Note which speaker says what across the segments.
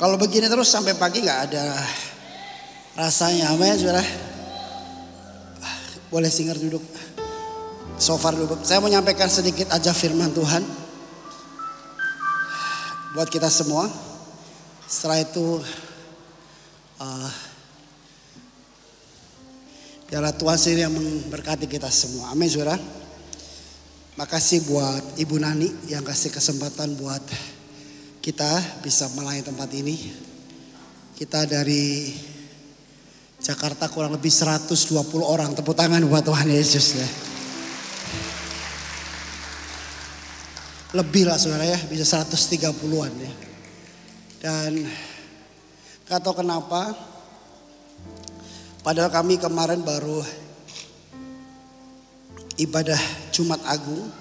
Speaker 1: Kalau begini terus sampai pagi nggak ada rasanya, amin saudara. Boleh singer duduk, sofar duduk. Saya mau menyampaikan sedikit aja firman Tuhan buat kita semua. Setelah itu biarlah Tuhan sendiri yang memberkati kita semua, amin saudara. Makasih buat Ibu Nani yang kasih kesempatan buat kita bisa melayani tempat ini. Kita dari Jakarta kurang lebih 120 orang. Tepuk tangan buat Tuhan Yesus ya. Lebih lah saudara ya, bisa 130-an ya. Dan gak tahu kenapa, padahal kami kemarin baru ibadah Jumat Agung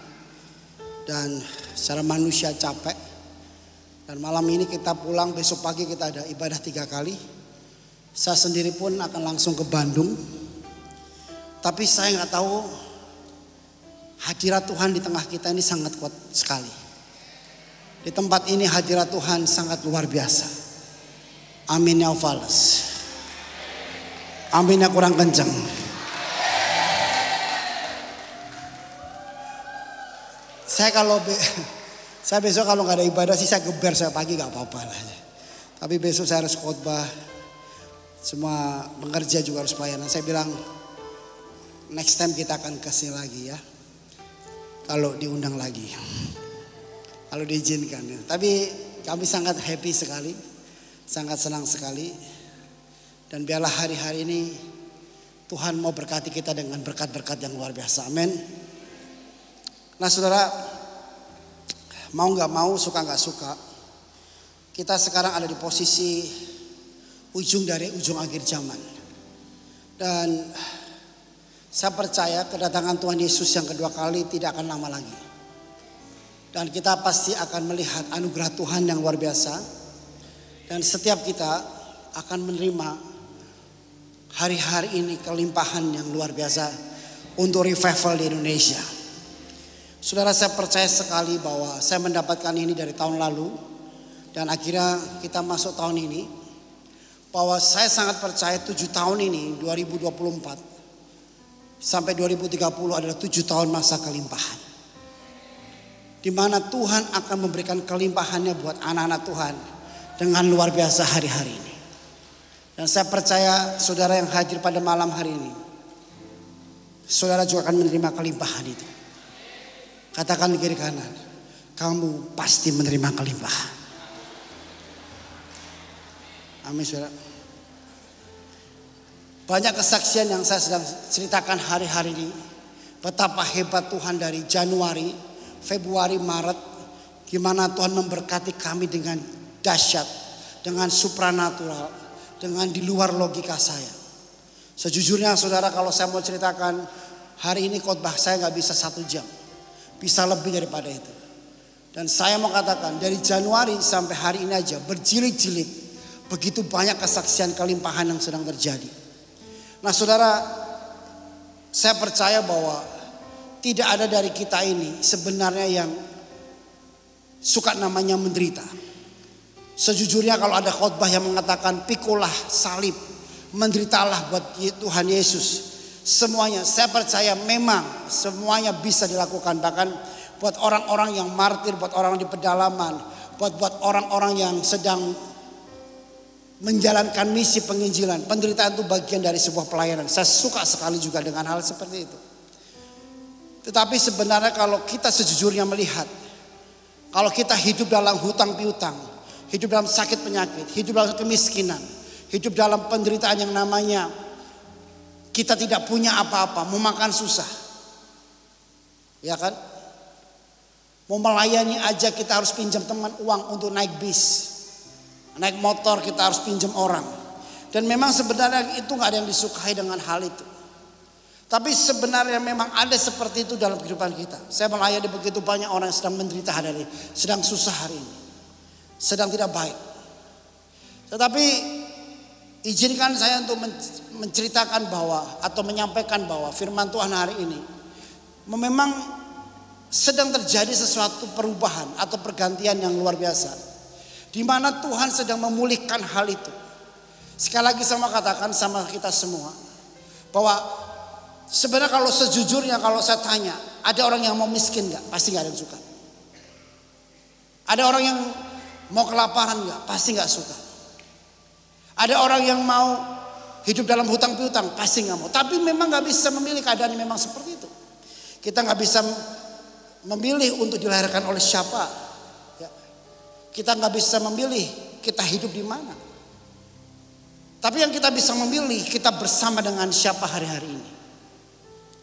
Speaker 1: dan secara manusia capek. Dan malam ini kita pulang, besok pagi kita ada ibadah 3 kali. Saya sendiri pun akan langsung ke Bandung. Tapi saya nggak tahu hadirat Tuhan di tengah kita ini sangat kuat sekali. Di tempat ini hadirat Tuhan sangat luar biasa. Amin ya Fals. Aminnya kurang kencang. Saya besok kalau nggak ada ibadah sih saya geber, saya pagi nggak apa-apa lah. Tapi besok saya harus khotbah, semua pengerja juga harus pelayanan. Saya bilang next time kita akan kasih lagi ya, kalau diundang lagi, kalau diizinkan ya. Tapi kami sangat happy sekali, sangat senang sekali. Dan biarlah hari-hari ini Tuhan mau berkati kita dengan berkat-berkat yang luar biasa, amin. Nah saudara, mau gak mau, suka gak suka, kita sekarang ada di posisi ujung dari ujung akhir zaman. Dan saya percaya kedatangan Tuhan Yesus yang kedua kali tidak akan lama lagi. Dan kita pasti akan melihat anugerah Tuhan yang luar biasa. Dan setiap kita akan menerima hari-hari ini kelimpahan yang luar biasa untuk revival di Indonesia. Saudara, saya percaya sekali bahwa saya mendapatkan ini dari tahun lalu. Dan akhirnya kita masuk tahun ini. Bahwa saya sangat percaya 7 tahun ini 2024 sampai 2030 adalah 7 tahun masa kelimpahan. Di mana Tuhan akan memberikan kelimpahannya buat anak-anak Tuhan dengan luar biasa hari-hari ini. Dan saya percaya saudara yang hadir pada malam hari ini, saudara juga akan menerima kelimpahan itu. Katakan di kiri kanan, kamu pasti menerima kelimpahan. Amin saudara. Banyak kesaksian yang saya sedang ceritakan hari-hari ini. Betapa hebat Tuhan dari Januari, Februari, Maret. Gimana Tuhan memberkati kami dengan dahsyat, dengan supranatural, dengan di luar logika saya. Sejujurnya saudara, kalau saya mau ceritakan hari ini khotbah saya gak bisa 1 jam. Bisa lebih daripada itu. Dan saya mau katakan dari Januari sampai hari ini aja berjilid-jilid begitu banyak kesaksian kelimpahan yang sedang terjadi. Nah saudara, saya percaya bahwa tidak ada dari kita ini sebenarnya yang suka namanya menderita. Sejujurnya kalau ada khotbah yang mengatakan pikulah salib, menderitalah buat Tuhan Yesus. Semuanya saya percaya memang semuanya bisa dilakukan. Bahkan buat orang-orang yang martir, buat orang di pedalaman, buat orang-orang yang sedang menjalankan misi penginjilan. Penderitaan itu bagian dari sebuah pelayanan. Saya suka sekali juga dengan hal seperti itu. Tetapi sebenarnya kalau kita sejujurnya melihat, kalau kita hidup dalam hutang piutang, hidup dalam sakit penyakit, hidup dalam kemiskinan, hidup dalam penderitaan yang namanya kita tidak punya apa-apa, mau makan susah. Ya kan? Mau melayani aja kita harus pinjam teman uang untuk naik bis. Naik motor kita harus pinjam orang. Dan memang sebenarnya itu gak ada yang disukai dengan hal itu. Tapi sebenarnya memang ada seperti itu dalam kehidupan kita. Saya melayani begitu banyak orang yang sedang menderita hari ini, sedang susah hari ini, sedang tidak baik. Tetapi izinkan saya untuk menceritakan bahwa atau menyampaikan bahwa firman Tuhan hari ini memang sedang terjadi sesuatu perubahan atau pergantian yang luar biasa. Di mana Tuhan sedang memulihkan hal itu. Sekali lagi sama katakan sama kita semua. Bahwa sebenarnya kalau sejujurnya kalau saya tanya. Ada orang yang mau miskin gak? Pasti gak ada yang suka. Ada orang yang mau kelaparan gak? Pasti gak suka. Ada orang yang mau hidup dalam hutang piutang? Pasti gak mau. Tapi memang gak bisa memilih, keadaan memang seperti itu. Kita gak bisa memilih untuk dilahirkan oleh siapa. Kita gak bisa memilih kita hidup di mana. Tapi yang kita bisa memilih, kita bersama dengan siapa hari-hari ini.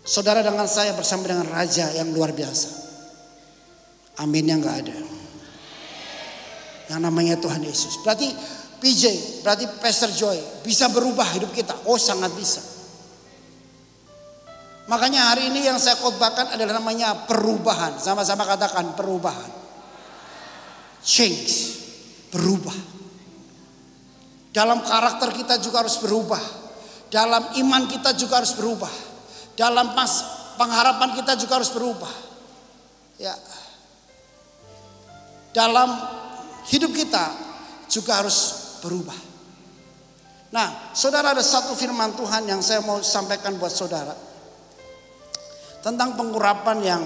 Speaker 1: Saudara dengan saya bersama dengan Raja yang luar biasa. Amin yang gak ada. Yang namanya Tuhan Yesus. Berarti PJ, berarti Pastor Joy bisa berubah hidup kita. Oh sangat bisa. Makanya hari ini yang saya khotbahkan adalah namanya perubahan. Sama-sama katakan perubahan. Change. Berubah. Dalam karakter kita juga harus berubah. Dalam iman kita juga harus berubah. Dalam pengharapan kita juga harus berubah. Ya. Dalam hidup kita juga harus berubah. Nah, saudara, ada satu firman Tuhan yang saya mau sampaikan buat saudara. Tentang pengurapan yang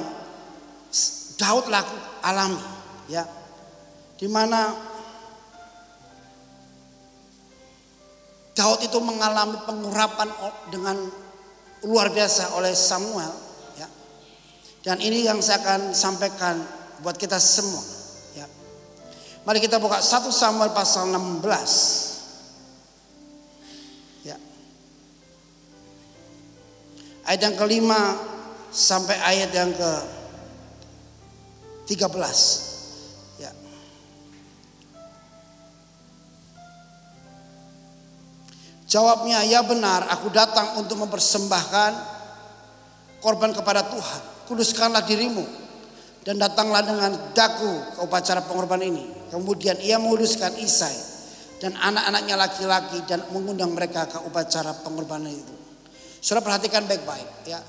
Speaker 1: Daud alami. Ya. Di mana Daud itu mengalami pengurapan dengan luar biasa oleh Samuel. Ya. Dan ini yang saya akan sampaikan buat kita semua. Ya. Mari kita buka 1 Samuel pasal 16. Ya. Ayat yang kelima sampai ayat yang ke 13. Ya. Jawabnya, ya benar, aku datang untuk mempersembahkan korban kepada Tuhan. Kuduskanlah dirimu dan datanglah dengan daku ke upacara pengorbanan ini. Kemudian ia menguduskan Isai dan anak-anaknya laki-laki dan mengundang mereka ke upacara pengorbanan itu. Saudara perhatikan baik-baik ya.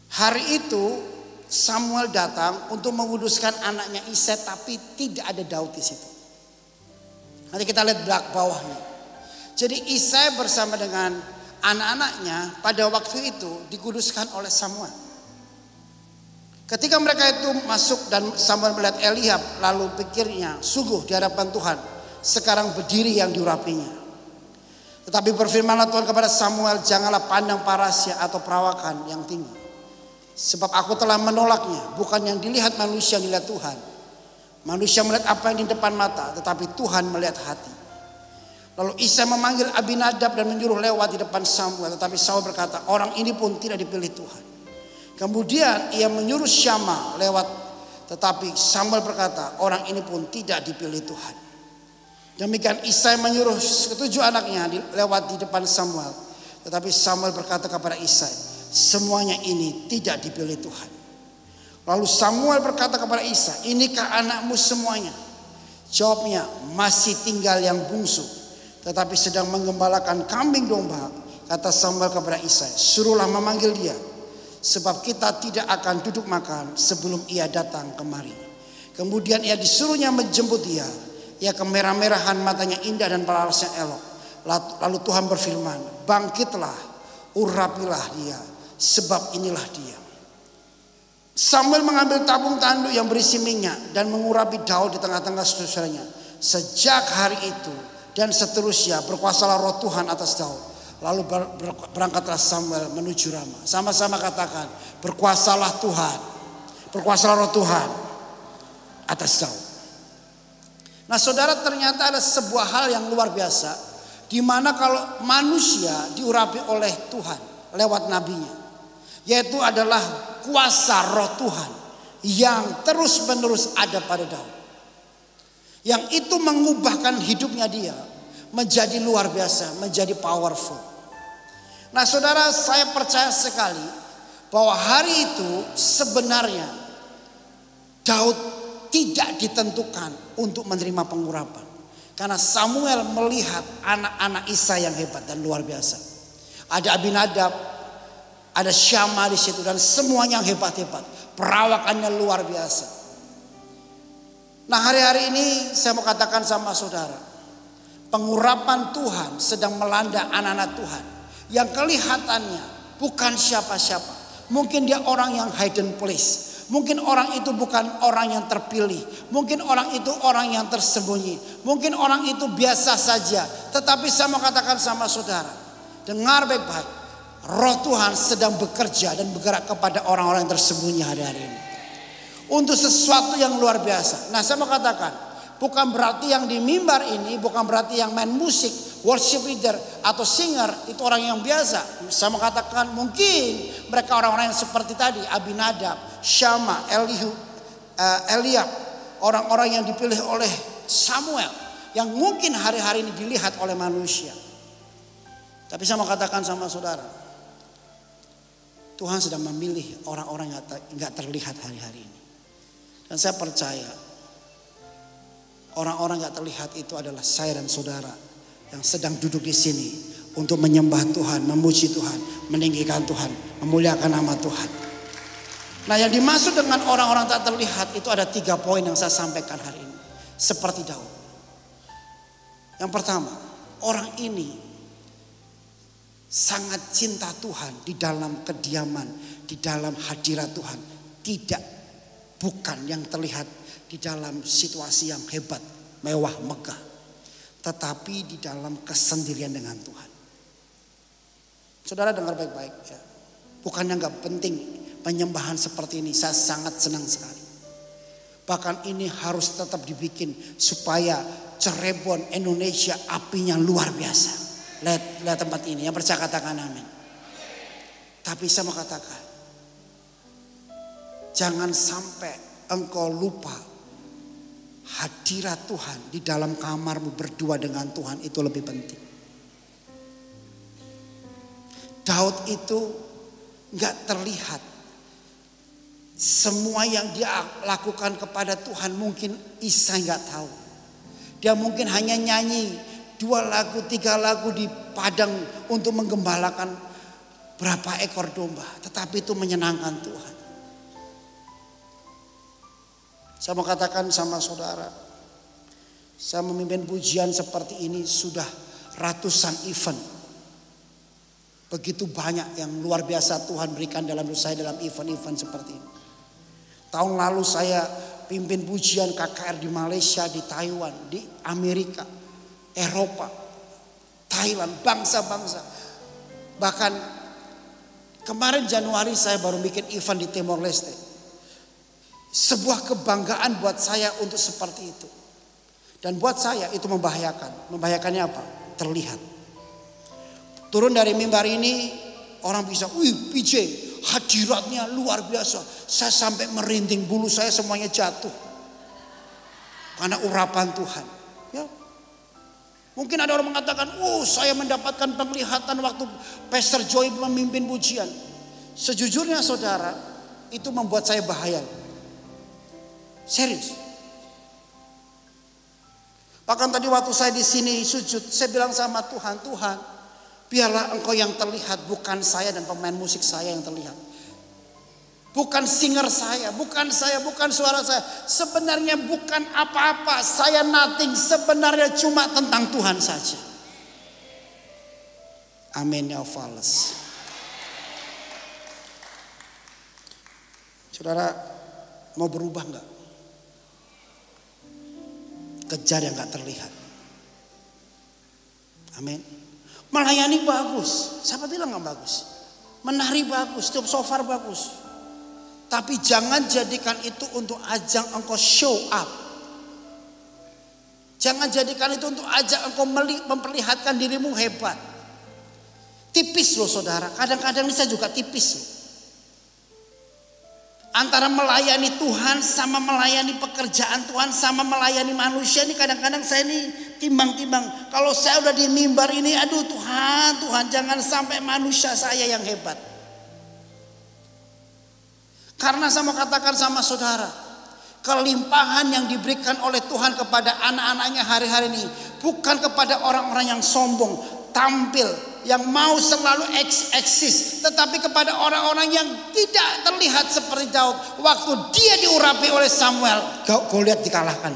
Speaker 1: Hari itu Samuel datang untuk menguduskan anaknya Isai, tapi tidak ada Daud di situ. Nanti kita lihat belakang bawahnya. Jadi Isai bersama dengan anak-anaknya pada waktu itu dikuduskan oleh Samuel. Ketika mereka itu masuk dan Samuel melihat Eliab, lalu pikirnya, sungguh di hadapan Tuhan sekarang berdiri yang diurapinya. Tetapi berfirmanlah Tuhan kepada Samuel, janganlah pandang parasnya atau perawakan yang tinggi. Sebab aku telah menolaknya, bukan yang dilihat manusia, yang dilihat Tuhan. Manusia melihat apa yang di depan mata, tetapi Tuhan melihat hati. Lalu Isai memanggil Abinadab dan menyuruh lewat di depan Samuel. Tetapi Saul berkata, orang ini pun tidak dipilih Tuhan. Kemudian ia menyuruh Syama lewat. Tetapi Samuel berkata, orang ini pun tidak dipilih Tuhan. Demikian Isai menyuruh ketujuh anaknya lewat di depan Samuel. Tetapi Samuel berkata kepada Isai, semuanya ini tidak dipilih Tuhan. Lalu Samuel berkata kepada Isai, inikah anakmu semuanya? Jawabnya, masih tinggal yang bungsu, tetapi sedang menggembalakan kambing domba. Kata Samuel kepada Isai, suruhlah memanggil dia, sebab kita tidak akan duduk makan sebelum ia datang kemari. Kemudian ia disuruhnya menjemput dia. Ia kemerah-merahan, matanya indah dan parasnya elok. Lalu Tuhan berfirman, bangkitlah, urapilah dia, sebab inilah dia. Samuel mengambil tabung tanduk yang berisi minyak dan mengurapi Daud di tengah-tengah saudara-saudaranya. Sejak hari itu dan seterusnya berkuasalah roh Tuhan atas Daud. Lalu berangkatlah Samuel menuju Rama. Sama-sama katakan, berkuasalah Tuhan. Berkuasalah roh Tuhan atas Daud. Nah saudara, ternyata ada sebuah hal yang luar biasa. Di mana kalau manusia diurapi oleh Tuhan lewat nabinya, yaitu adalah kuasa roh Tuhan yang terus menerus ada pada Daud. Yang itu mengubahkan hidupnya dia menjadi luar biasa, menjadi powerful. Nah saudara, saya percaya sekali bahwa hari itu sebenarnya Daud tidak ditentukan untuk menerima pengurapan. Karena Samuel melihat anak-anak Isai yang hebat dan luar biasa. Ada Abinadab, ada Syama di situ dan semuanya yang hebat-hebat. Perawakannya luar biasa. Nah, hari-hari ini saya mau katakan sama saudara, pengurapan Tuhan sedang melanda anak-anak Tuhan yang kelihatannya bukan siapa-siapa. Mungkin dia orang yang hidden place. Mungkin orang itu bukan orang yang terpilih. Mungkin orang itu orang yang tersembunyi. Mungkin orang itu biasa saja. Tetapi saya mau katakan sama saudara, dengar baik-baik. Roh Tuhan sedang bekerja dan bergerak kepada orang-orang yang tersembunyi hari-hari ini. Untuk sesuatu yang luar biasa. Nah, saya mau katakan, bukan berarti yang di mimbar ini, bukan berarti yang main musik, worship leader atau singer itu orang yang biasa. Saya mau katakan mungkin mereka orang-orang yang seperti tadi, Abinadab, Syama, Eliab, orang-orang yang dipilih oleh Samuel yang mungkin hari-hari ini dilihat oleh manusia. Tapi saya mau katakan sama saudara, Tuhan sedang memilih orang-orang yang nggak terlihat hari-hari ini. Dan saya percaya orang-orang nggak terlihat itu adalah saya dan saudara yang sedang duduk di sini untuk menyembah Tuhan, memuji Tuhan, meninggikan Tuhan, memuliakan nama Tuhan. Nah, yang dimaksud dengan orang-orang tak terlihat itu ada 3 poin yang saya sampaikan hari ini. Seperti Daud. Yang pertama, orang ini sangat cinta Tuhan di dalam kediaman, di dalam hadirat Tuhan. Bukan yang terlihat di dalam situasi yang hebat, mewah, megah. Tetapi di dalam kesendirian dengan Tuhan. Saudara dengar baik-baik ya. Bukannya gak penting penyembahan seperti ini, saya sangat senang sekali. Bahkan ini harus tetap dibikin supaya Cirebon Indonesia apinya luar biasa. Lihat tempat ini, yang percaya katakan amin. Tapi saya mau katakan, jangan sampai engkau lupa hadirat Tuhan di dalam kamarmu berdua dengan Tuhan itu lebih penting. Daud itu gak terlihat. Semua yang dia lakukan kepada Tuhan mungkin Isai gak tahu. Dia mungkin hanya nyanyi 2 lagu, 3 lagu di padang untuk menggembalakan berapa ekor domba. Tetapi itu menyenangkan Tuhan. Saya mau katakan sama saudara, saya memimpin pujian seperti ini sudah ratusan event. Begitu banyak yang luar biasa Tuhan berikan dalam hidup saya dalam event-event seperti ini. Tahun lalu saya pimpin pujian KKR di Malaysia, di Taiwan, di Amerika, Eropa, Thailand, bangsa-bangsa. Bahkan kemarin Januari saya baru bikin event di Timor Leste. Sebuah kebanggaan buat saya untuk seperti itu. Dan buat saya itu membahayakan. Membahayakannya apa? Terlihat. Turun dari mimbar ini orang bisa, wih PJ hadiratnya luar biasa. Saya sampai merinding, bulu saya semuanya jatuh. Karena urapan Tuhan. Ya. Mungkin ada orang mengatakan, saya mendapatkan penglihatan waktu Pastor Joy memimpin pujian. Sejujurnya saudara, itu membuat saya bahaya. Serius. Bahkan tadi waktu saya di sini sujud, saya bilang sama Tuhan, Tuhan, biarlah engkau yang terlihat, bukan saya dan pemain musik saya yang terlihat. Bukan singer saya, bukan suara saya. Sebenarnya bukan apa-apa, saya nothing. Sebenarnya cuma tentang Tuhan saja. Amin ya Fales. Saudara mau berubah enggak? Kejar yang enggak terlihat. Amin. Melayani bagus. Siapa bilang enggak bagus? Menari bagus, tiup shofar bagus. Tapi jangan jadikan itu untuk ajang engkau show up. Jangan jadikan itu untuk ajang engkau memperlihatkan dirimu hebat. Tipis loh saudara. Kadang-kadang ini saya juga tipis loh. Antara melayani Tuhan sama melayani pekerjaan Tuhan sama melayani manusia ini kadang-kadang saya ini timbang-timbang. Kalau saya udah di mimbar ini, aduh Tuhan jangan sampai manusia saya yang hebat. Karena saya mau katakan sama saudara, kelimpahan yang diberikan oleh Tuhan kepada anak-anaknya hari-hari ini bukan kepada orang-orang yang sombong, tampil, yang mau selalu eksis, tetapi kepada orang-orang yang tidak terlihat seperti Daud. Waktu dia diurapi oleh Samuel, Goliat dikalahkan.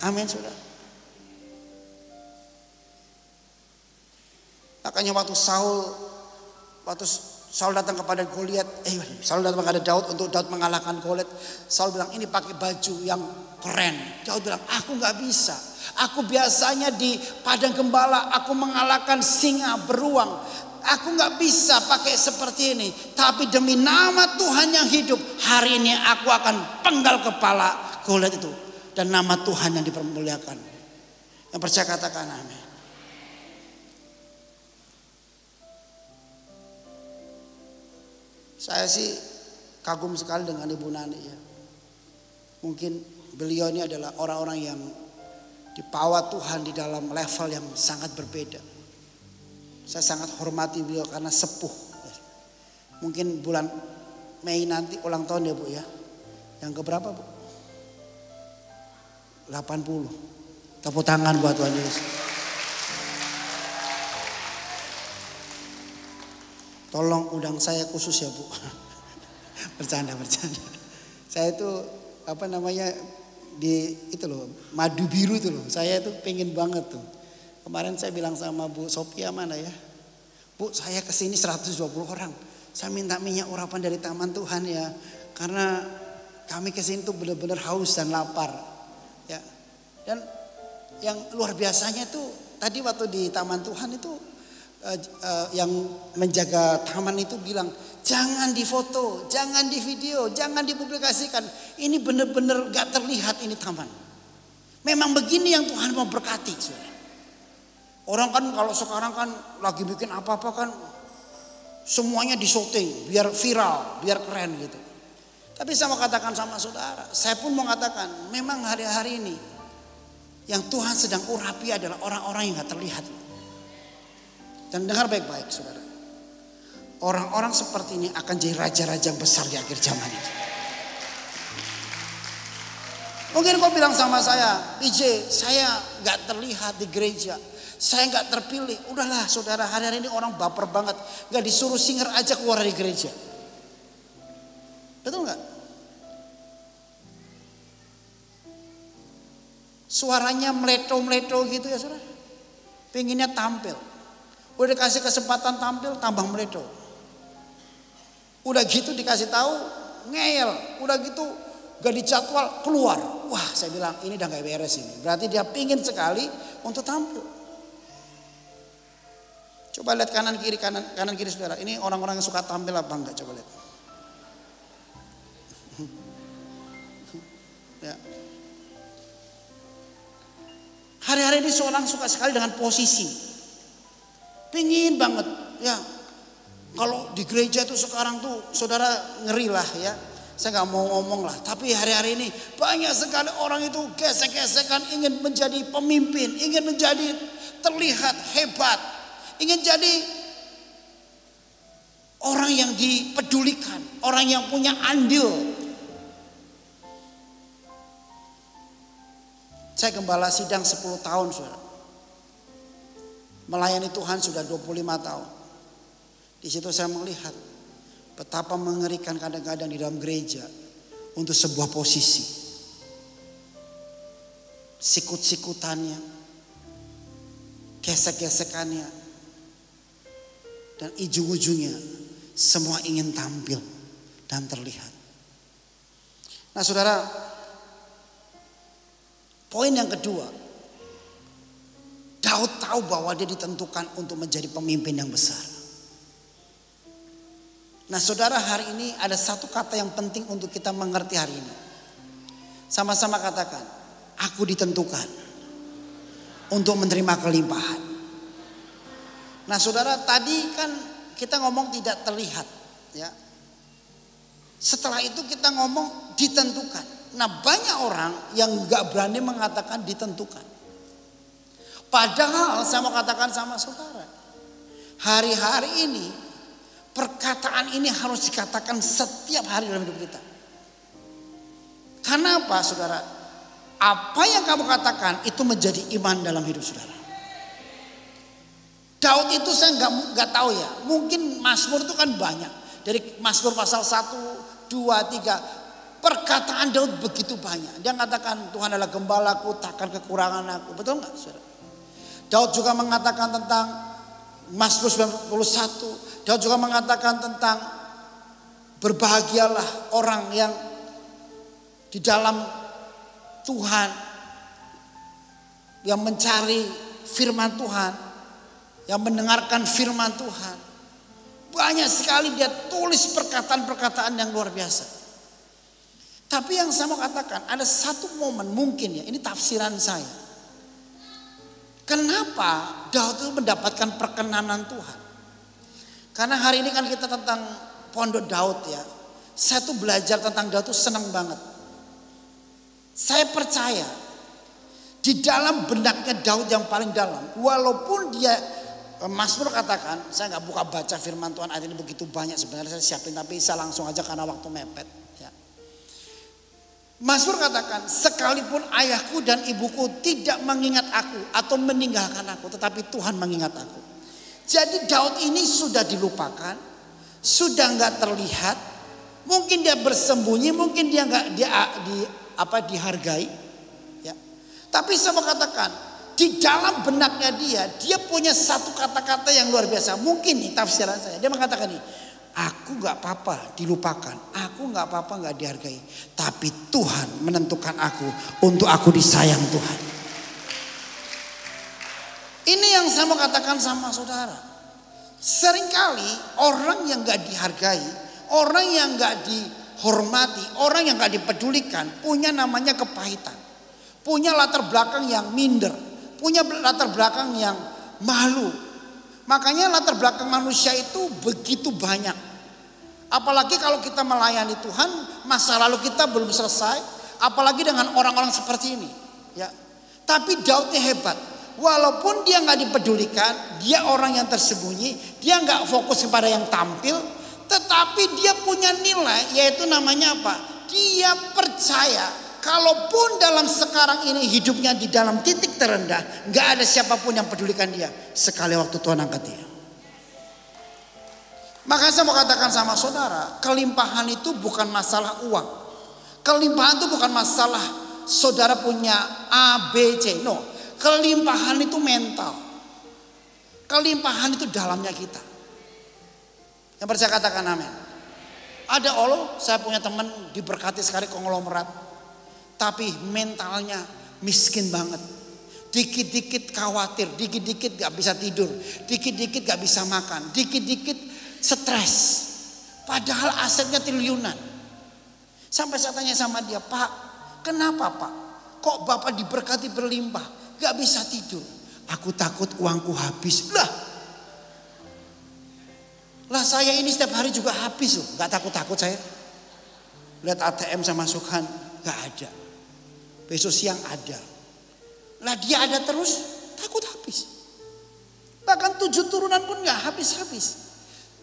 Speaker 1: Amin, saudara. Makanya waktu Saul datang kepada Goliat, Saul datang kepada Daud untuk Daud mengalahkan Goliat. Saul bilang, ini pakai baju yang keren. Daud bilang, aku nggak bisa. Aku biasanya di padang gembala, aku mengalahkan singa beruang. Aku nggak bisa pakai seperti ini. Tapi demi nama Tuhan yang hidup, hari ini aku akan penggal kepala Goliat itu. Dan nama Tuhan yang dipermuliakan. Yang percaya katakan amin. Saya sih kagum sekali dengan Ibu Nani ya. Mungkin beliau ini adalah orang-orang yang dibawa Tuhan di dalam level yang sangat berbeda. Saya sangat hormati beliau karena sepuh. Mungkin bulan Mei nanti ulang tahun ya Bu ya. Yang keberapa Bu? 80. Tepuk tangan buat Tuhan Yesus. Tolong undang saya khusus ya Bu. Bercanda. Saya itu di itu loh, madu biru itu loh. Saya itu pengen banget tuh. Kemarin saya bilang sama Bu Sophia mana ya. Bu, saya kesini 120 orang. Saya minta minyak urapan dari taman Tuhan ya. Karena kami kesini tuh benar-benar haus dan lapar. Ya. Dan yang luar biasanya tuh tadi waktu di taman Tuhan itu yang menjaga taman itu bilang, jangan difoto, jangan di video, jangan dipublikasikan. Ini benar-benar gak terlihat ini taman. Memang begini yang Tuhan mau berkati. Saudara. Orang kan kalau sekarang kan lagi bikin apa-apa kan semuanya disyuting biar viral, biar keren gitu. Tapi saya mau katakan sama saudara, saya pun mau katakan memang hari-hari ini yang Tuhan sedang urapi adalah orang-orang yang gak terlihat. Dan dengar baik-baik saudara. Orang-orang seperti ini akan jadi raja-raja besar di akhir zaman ini. Mungkin kau bilang sama saya, PJ saya gak terlihat di gereja. Saya gak terpilih. Udahlah saudara, hari-hari ini orang baper banget. Gak disuruh singer aja keluar dari gereja. Betul gak? Suaranya meleto-meleto gitu ya saudara. Pengennya tampil. Udah dikasih kesempatan tampil tambah meleto. Udah gitu dikasih tahu ngeyel. Udah gitu gak dijadwal keluar. Wah saya bilang ini udah gak beres ini. Berarti dia pingin sekali untuk tampil. Coba lihat kanan kiri saudara. Ini orang-orang yang suka tampil apa enggak, coba lihat. Ya. Hari-hari ini seorang suka sekali dengan posisi. Pingin banget ya. Kalau di gereja tuh sekarang tuh saudara ngeri lah ya. Saya gak mau ngomong lah. Tapi hari-hari ini banyak sekali orang itu gesek-gesekan ingin menjadi pemimpin. Ingin menjadi terlihat hebat. Ingin jadi orang yang dipedulikan. Orang yang punya andil. Saya gembala sidang 10 tahun saudara. Melayani Tuhan sudah 25 tahun. Di situ saya melihat betapa mengerikan kadang-kadang di dalam gereja untuk sebuah posisi. Sikut-sikutannya, gesek-gesekannya, dan ujung-ujungnya semua ingin tampil dan terlihat. Nah saudara, poin yang kedua, Daud tahu bahwa dia ditentukan untuk menjadi pemimpin yang besar. Nah saudara, hari ini ada satu kata yang penting untuk kita mengerti hari ini. Sama-sama katakan, aku ditentukan untuk menerima kelimpahan. Nah saudara, tadi kan kita ngomong tidak terlihat ya. Setelah itu kita ngomong ditentukan. Nah banyak orang yang gak berani mengatakan ditentukan. Padahal saya mau katakan sama saudara, hari-hari ini perkataan ini harus dikatakan setiap hari dalam hidup kita. Karena apa saudara? apa yang kamu katakan itu menjadi iman dalam hidup saudara. Daud itu saya nggak tahu ya. Mungkin Mazmur itu kan banyak. Dari Mazmur pasal 1, 2, 3. Perkataan Daud begitu banyak. Dia mengatakan Tuhan adalah gembalaku, takkan kekurangan aku. Betul nggak saudara? Daud juga mengatakan tentang Mazmur 91. Daud juga mengatakan tentang berbahagialah orang yang di dalam Tuhan, yang mencari firman Tuhan, yang mendengarkan firman Tuhan. Banyak sekali dia tulis perkataan-perkataan yang luar biasa. Tapi yang saya mau katakan, ada satu momen mungkin ya, ini tafsiran saya. Kenapa Daud itu mendapatkan perkenanan Tuhan? Karena hari ini kan kita tentang Pondok Daud ya. Saya tuh belajar tentang Daud tuh senang banget. Saya percaya di dalam benaknya Daud yang paling dalam, walaupun dia Mazmur katakan, saya nggak buka baca firman Tuhan ayat ini begitu banyak sebenarnya saya siapin, tapi saya langsung aja karena waktu mepet. Ya. Mazmur katakan, sekalipun ayahku dan ibuku tidak mengingat aku atau meninggalkan aku, tetapi Tuhan mengingat aku. Jadi Daud ini sudah dilupakan, sudah nggak terlihat, mungkin dia bersembunyi, mungkin dia nggak dihargai. Ya. Tapi saya mau katakan, di dalam benaknya dia punya satu kata-kata yang luar biasa. Mungkin nih tafsiran saya. Dia mengatakan nih, aku gak apa-apa dilupakan. Aku gak apa-apa gak dihargai. Tapi Tuhan menentukan aku untuk aku disayang Tuhan. Ini yang saya mau katakan sama saudara. Seringkali orang yang gak dihargai, orang yang gak dihormati, orang yang gak dipedulikan, punya namanya kepahitan. Punya latar belakang yang minder. Punya latar belakang yang malu. Makanya latar belakang manusia itu begitu banyak. Apalagi kalau kita melayani Tuhan, masa lalu kita belum selesai. Apalagi dengan orang-orang seperti ini. Ya. Tapi Daudnya hebat. Walaupun dia nggak dipedulikan, dia orang yang tersembunyi, dia nggak fokus kepada yang tampil, tetapi dia punya nilai, yaitu namanya apa? Dia percaya. Kalaupun dalam sekarang ini hidupnya di dalam titik terendah, nggak ada siapapun yang pedulikan dia sekali waktu Tuhan angkat dia. Makanya saya mau katakan sama saudara, kelimpahan itu bukan masalah uang. Kelimpahan itu bukan masalah saudara punya A, B, C. No, kelimpahan itu mental. Kelimpahan itu dalamnya kita. Yang percaya katakan amin. Ada Allah, saya punya teman diberkati sekali konglomerat. Tapi mentalnya miskin banget. Dikit-dikit khawatir, dikit-dikit gak bisa tidur, dikit-dikit gak bisa makan, dikit-dikit stres. Padahal asetnya triliunan. Sampai saya tanya sama dia, Pak, kenapa Pak? Kok Bapak diberkati berlimpah, gak bisa tidur? Aku takut uangku habis. Lah saya ini setiap hari juga habis loh. Gak takut-takut saya. Lihat ATM saya masukkan, gak ada. Besok siang ada. Lah dia ada terus, takut habis. Bahkan 7 turunan pun gak habis-habis.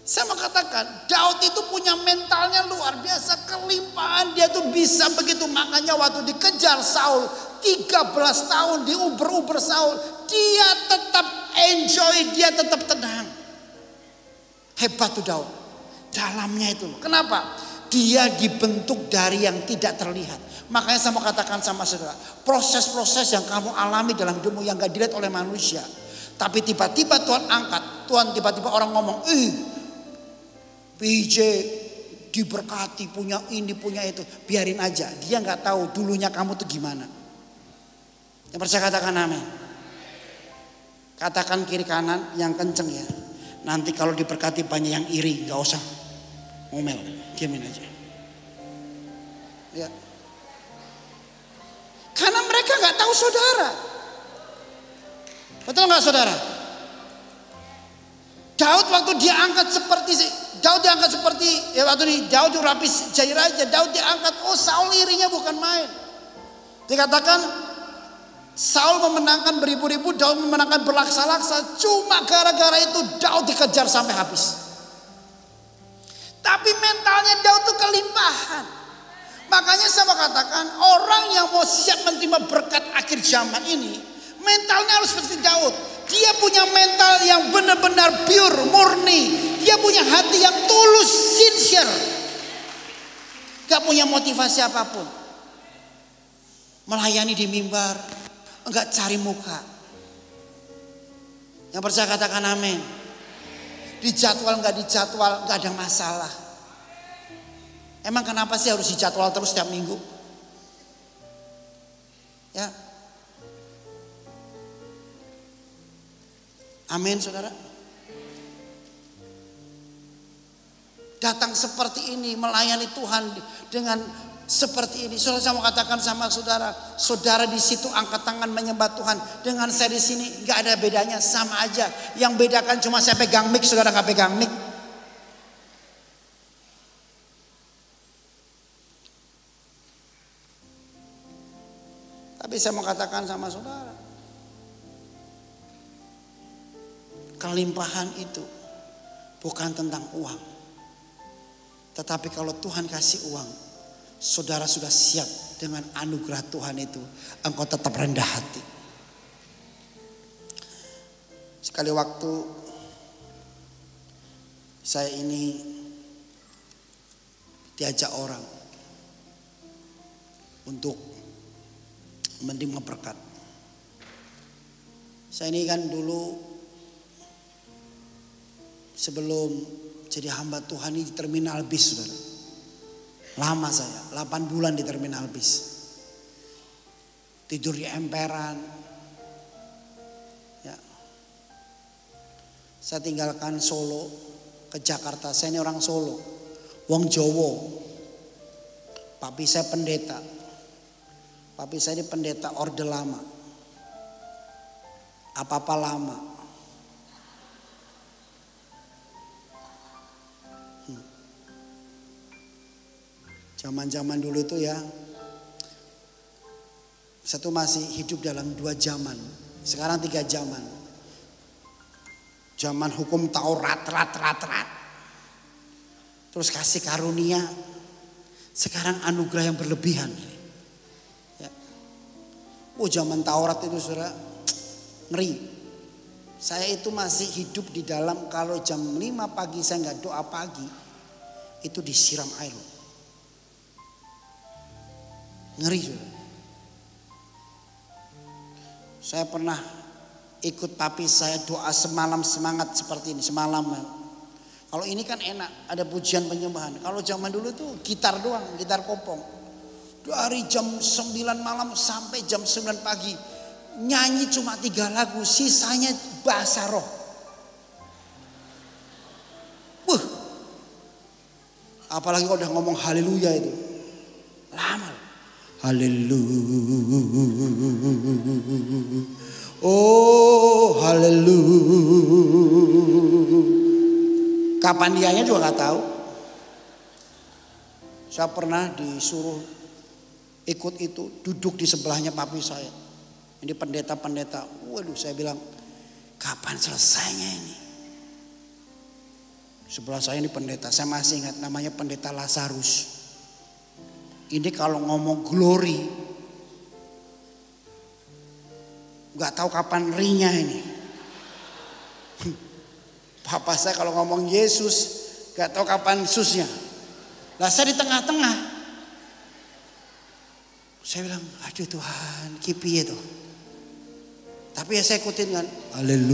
Speaker 1: Saya mau katakan, Daud itu punya mentalnya luar biasa. Kelimpahan dia tuh bisa begitu. Makanya waktu dikejar Saul 13 tahun diuber-uber Saul, dia tetap enjoy, dia tetap tenang. Hebat tuh Daud. Dalamnya itu. Kenapa? Dia dibentuk dari yang tidak terlihat. Makanya saya mau katakan sama saudara, proses-proses yang kamu alami dalam hidupmu yang gak dilihat oleh manusia, tapi tiba-tiba Tuhan angkat, Tuhan tiba-tiba orang ngomong, PJ diberkati, punya ini, punya itu, biarin aja. Dia gak tahu dulunya kamu tuh gimana. Yang percaya katakan amin. Katakan kiri kanan yang kenceng ya. Nanti kalau diberkati banyak yang iri, gak usah ngomel, diamin aja. Ya. Karena mereka gak tahu saudara. Betul gak saudara? Daud waktu dia angkat seperti ya waktu ini Daud rapis jadi raja, Daud diangkat, Saul irinya bukan main. Dikatakan Saul memenangkan beribu-ribu, Daud memenangkan berlaksa-laksa. Cuma gara-gara itu Daud dikejar sampai habis. Tapi mentalnya Daud itu kelimpahan. Maka Makanya saya mau katakan orang yang mau siap menerima berkat akhir zaman ini, mentalnya harus seperti Daud. Dia punya mental yang benar-benar pure, murni. Dia punya hati yang tulus, sincere. Gak punya motivasi apapun. Melayani di mimbar, enggak cari muka. Yang percaya katakan amin. Dijadwal enggak dijadwal, enggak ada masalah. Emang kenapa sih harus dijadwal terus setiap minggu? Ya. Amin saudara. Datang seperti ini, melayani Tuhan dengan seperti ini. Saudara, saya mau katakan sama saudara, saudara di situ angkat tangan menyembah Tuhan, dengan saya di sini nggak ada bedanya, sama aja. Yang bedakan cuma saya pegang mic, saudara nggak pegang mic. Tapi saya mau katakan sama saudara, kelimpahan itu bukan tentang uang. Tetapi kalau Tuhan kasih uang, saudara sudah siap dengan anugerah Tuhan itu, engkau tetap rendah hati. Sekali waktu saya ini diajak orang untuk menerima berkat. Saya ini kan dulu sebelum jadi hamba Tuhan ini di terminal bis, saudara. Lama saya, 8 bulan di terminal bis. Tidur di emperan. Ya. Saya tinggalkan Solo ke Jakarta. Saya ini orang Solo, wong Jowo. Papi saya pendeta. Papi saya ini pendeta orde lama. Apa-apa lama. Zaman-zaman dulu itu ya, saya tuh masih hidup dalam 2 zaman. Sekarang 3 zaman. Zaman hukum Taurat, terus kasih karunia. Sekarang anugerah yang berlebihan. Ya. Zaman Taurat itu saudara, ngeri. Saya itu masih hidup di dalam, kalau jam 5 pagi saya nggak doa pagi, itu disiram air. Ngeri saudara. Saya pernah ikut papi saya doa semalam, semangat seperti ini semalam. Kalau ini kan enak, ada pujian penyembahan. Kalau zaman dulu tuh gitar doang, gitar kopong. Dari jam 9 malam sampai jam 9 pagi nyanyi cuma 3 lagu, sisanya bahasa roh. Apalagi kalau udah ngomong haleluya itu lama. Haleluya, oh haleluya. Kapan dianya juga nggak tahu. Saya pernah disuruh ikut itu, duduk di sebelahnya papi saya. Ini pendeta-pendeta. Waduh, saya bilang, kapan selesainya ini? Sebelah saya ini pendeta, saya masih ingat namanya pendeta Lazarus. Ini kalau ngomong glory, nggak tahu kapan rinya ini. Papa saya kalau ngomong Yesus, nggak tahu kapan susnya. Lah saya di tengah-tengah. Saya bilang, aduh Tuhan, kipi itu. Tapi ya saya ikutin kan, haleluya,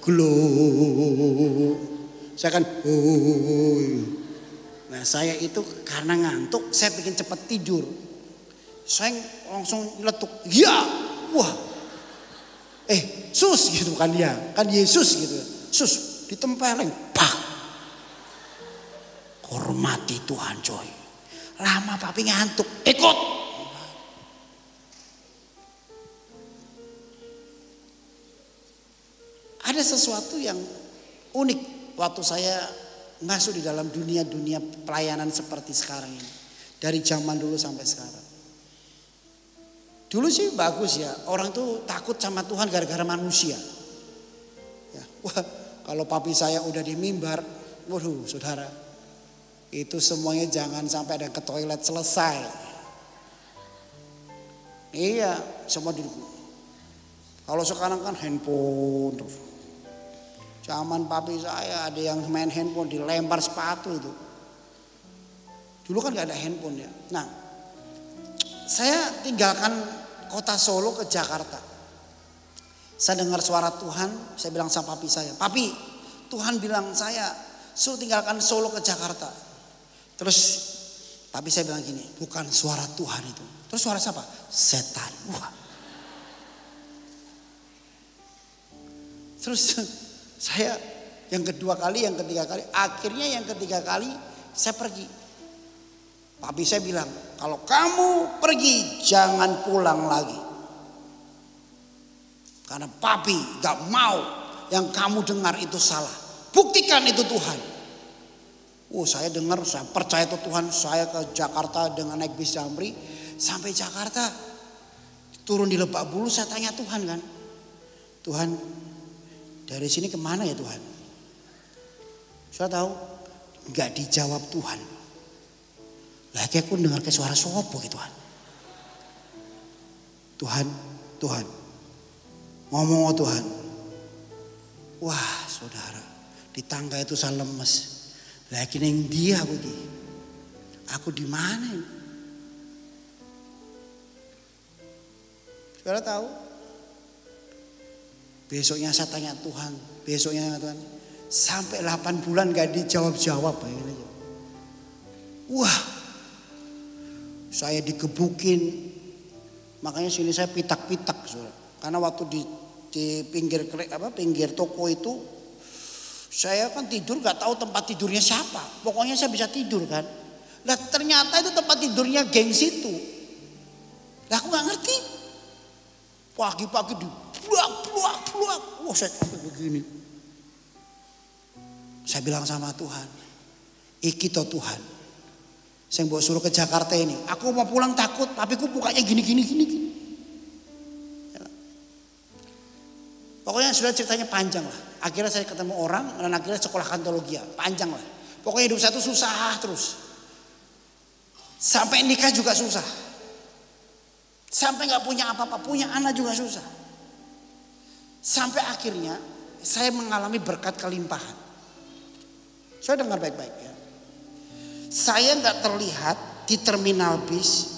Speaker 1: glory. Saya kan, nah saya itu karena ngantuk, saya bikin cepat tidur. Saya langsung letuk, ya, wah, sus gitu kan dia, kan Yesus gitu, sus ditempeleng, pak. Hormati Tuhan coy. Lama papi ngantuk, ikut. Ada sesuatu yang unik waktu saya masuk di dalam dunia pelayanan seperti sekarang ini. Dari zaman dulu sampai sekarang. Dulu sih bagus ya, orang tuh takut sama Tuhan gara-gara manusia. Ya, wah, kalau papi saya udah di mimbar, waduh saudara, Itu semuanya jangan sampai ada ke toilet selesai. Iya, semua duduk. Kalau sekarang kan handphone terus. Zaman papi saya ada yang main handphone dilempar sepatu itu. Dulu kan gak ada handphone ya. Nah, saya tinggalkan kota Solo ke Jakarta. Saya dengar suara Tuhan, saya bilang sama papi saya, "Papi, Tuhan bilang saya suruh tinggalkan Solo ke Jakarta." Terus papi saya bilang gini, "Bukan suara Tuhan itu." Terus suara siapa? Setan. Wah. Terus saya yang kedua kali, yang ketiga kali, akhirnya yang ketiga kali saya pergi. Papi saya bilang, "Kalau kamu pergi jangan pulang lagi." Karena papi gak mau yang kamu dengar itu salah. Buktikan itu Tuhan. Saya dengar, saya percaya itu Tuhan. Saya ke Jakarta dengan naik bis Damri. Sampai Jakarta, turun di Lebak Bulus, saya tanya Tuhan kan. "Tuhan, dari sini kemana ya Tuhan?" Saya tahu gak dijawab Tuhan. Lagi aku dengar ke suara sopo gitu Tuhan. Tuhan. Ngomong Tuhan. Wah saudara, di tangga itu saya lemes. Lagi neng dia begini. Aku di mana ini? Saudara tahu? Besoknya saya tanya Tuhan. Besoknya Tuhan. Sampai 8 bulan gak dijawab-jawab. Wah. Saya digebukin. Makanya sini saya pitak-pitak. Saudara. Karena waktu di pinggir toko itu. Saya kan tidur gak tahu tempat tidurnya siapa. Pokoknya saya bisa tidur kan. Nah ternyata itu tempat tidurnya geng situ. Nah aku gak ngerti. Pagi-pagi dibluak. Wah saya sampai begini. Saya bilang sama Tuhan. Iki toh Tuhan. Saya mau suruh ke Jakarta ini. Aku mau pulang takut. Tapi aku bukanya gini. Pokoknya sudah ceritanya panjang lah. Akhirnya saya ketemu orang dan akhirnya sekolah kantologia. Panjang lah. Pokoknya hidup saya itu susah terus. Sampai nikah juga susah. Sampai gak punya apa-apa. Punya anak juga susah. Sampai akhirnya saya mengalami berkat kelimpahan. Saya dengar baik-baik ya. Saya gak terlihat di terminal bis.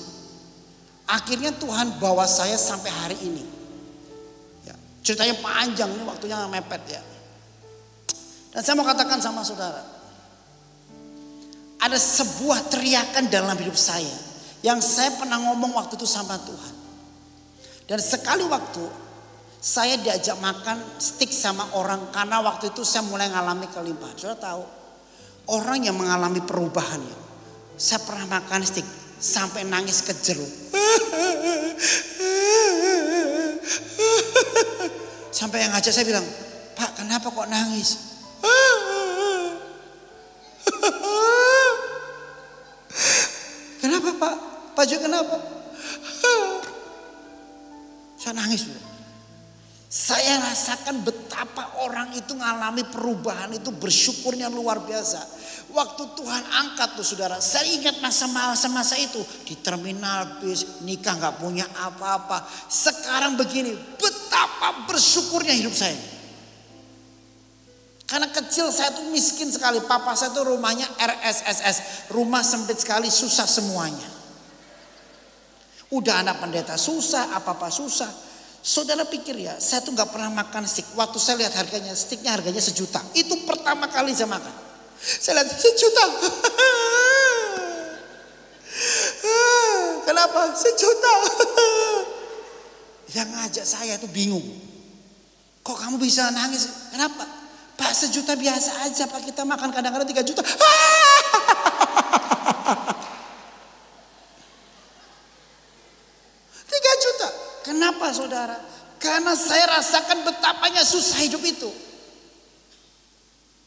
Speaker 1: Akhirnya Tuhan bawa saya sampai hari ini. Ceritanya panjang nih, waktunya mepet ya. Dan saya mau katakan sama saudara. Ada sebuah teriakan dalam hidup saya. Yang saya pernah ngomong waktu itu sama Tuhan. Dan sekali waktu saya diajak makan steak sama orang. Karena waktu itu saya mulai mengalami kelimpahan. Saudara tahu. Orang yang mengalami perubahan ya. Saya pernah makan steak. Sampai nangis kejeruk. Sampai yang ngajak saya bilang, "Pak kenapa kok nangis?" "Kenapa Pak? Pak Jo kenapa?" Saya nangis. Saya rasakan betapa orang itu mengalami perubahan itu bersyukurnya luar biasa. Waktu Tuhan angkat tuh saudara, saya ingat masa-masa itu di terminal bis, nikah gak punya apa-apa. Sekarang begini, betapa bersyukurnya hidup saya. Karena kecil saya tuh miskin sekali, papa saya tuh rumahnya RSSS, rumah sempit sekali, susah semuanya. Udah anak pendeta susah, apa-apa susah. Saudara pikir ya, saya tuh gak pernah makan steak. Waktu saya lihat harganya, steaknya harganya 1 juta. Itu pertama kali saya makan. Saya lihat 1 juta. Kenapa? 1 juta. Yang ngajak saya itu bingung. Kok kamu bisa nangis? Kenapa? Pak 1 juta biasa aja Pak, kita makan kadang-kadang 3 juta. 3 juta. Kenapa saudara? Karena saya rasakan betapanya susah hidup itu.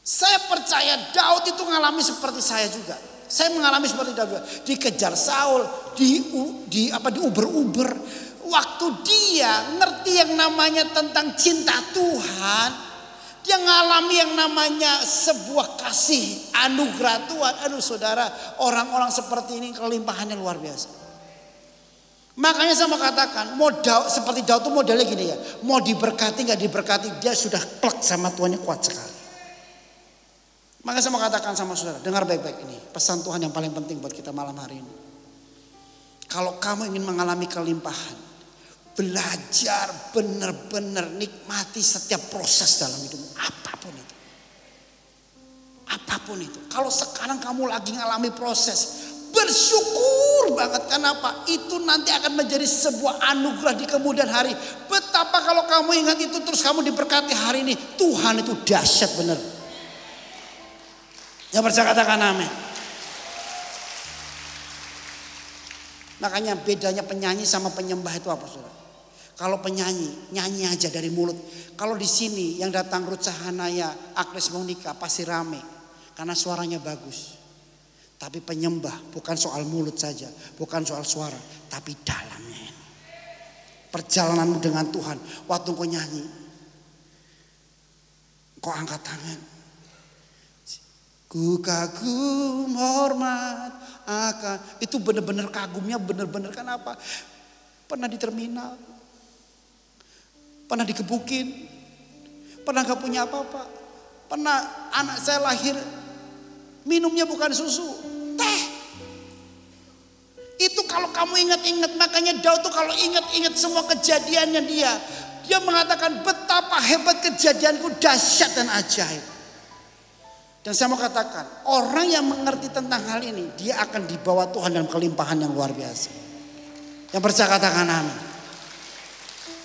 Speaker 1: Saya percaya Daud itu mengalami seperti saya juga. Saya mengalami seperti Daud juga. Dikejar Saul, diuber-uber. Waktu dia ngerti yang namanya tentang cinta Tuhan, Dia ngalami yang namanya sebuah kasih anugerah Tuhan. Aduh saudara, orang-orang seperti ini kelimpahannya luar biasa. Makanya saya mau katakan, seperti Daud itu modelnya gini ya. Mau diberkati gak diberkati, dia sudah plek sama Tuhannya kuat sekali. Makanya saya mau katakan sama saudara, dengar baik-baik ini. Pesan Tuhan yang paling penting buat kita malam hari ini. Kalau kamu ingin mengalami kelimpahan, belajar benar-benar nikmati setiap proses dalam hidupmu. Apapun itu. Apapun itu. Kalau sekarang kamu lagi ngalami proses, bersyukur banget. Kenapa? Itu nanti akan menjadi sebuah anugerah di kemudian hari. Betapa kalau kamu ingat itu terus kamu diberkati hari ini. Tuhan itu dahsyat benar. Yang percaya katakan amin. Makanya bedanya penyanyi sama penyembah itu apa saudara? Kalau penyanyi, nyanyi aja dari mulut. Kalau di sini yang datang Ruth Sahanaya, Agnes Monica pasti rame. Karena suaranya bagus. Tapi penyembah bukan soal mulut saja. Bukan soal suara. Tapi dalamnya. Perjalananmu dengan Tuhan. Waktu kau nyanyi. Kau angkat tangan. Ku kagum hormat akan. Itu benar-benar kagumnya benar-benar. Kenapa? Pernah di terminal. Pernah dikebukin. Pernah gak punya apa-apa. Pernah anak saya lahir. Minumnya bukan susu. Teh. Itu kalau kamu ingat-ingat. Makanya Daud tuh kalau ingat-ingat semua kejadiannya dia. Dia mengatakan betapa hebat kejadianku, dahsyat dan ajaib. Dan saya mau katakan. Orang yang mengerti tentang hal ini. Dia akan dibawa Tuhan dalam kelimpahan yang luar biasa. Yang percaya katakan amin.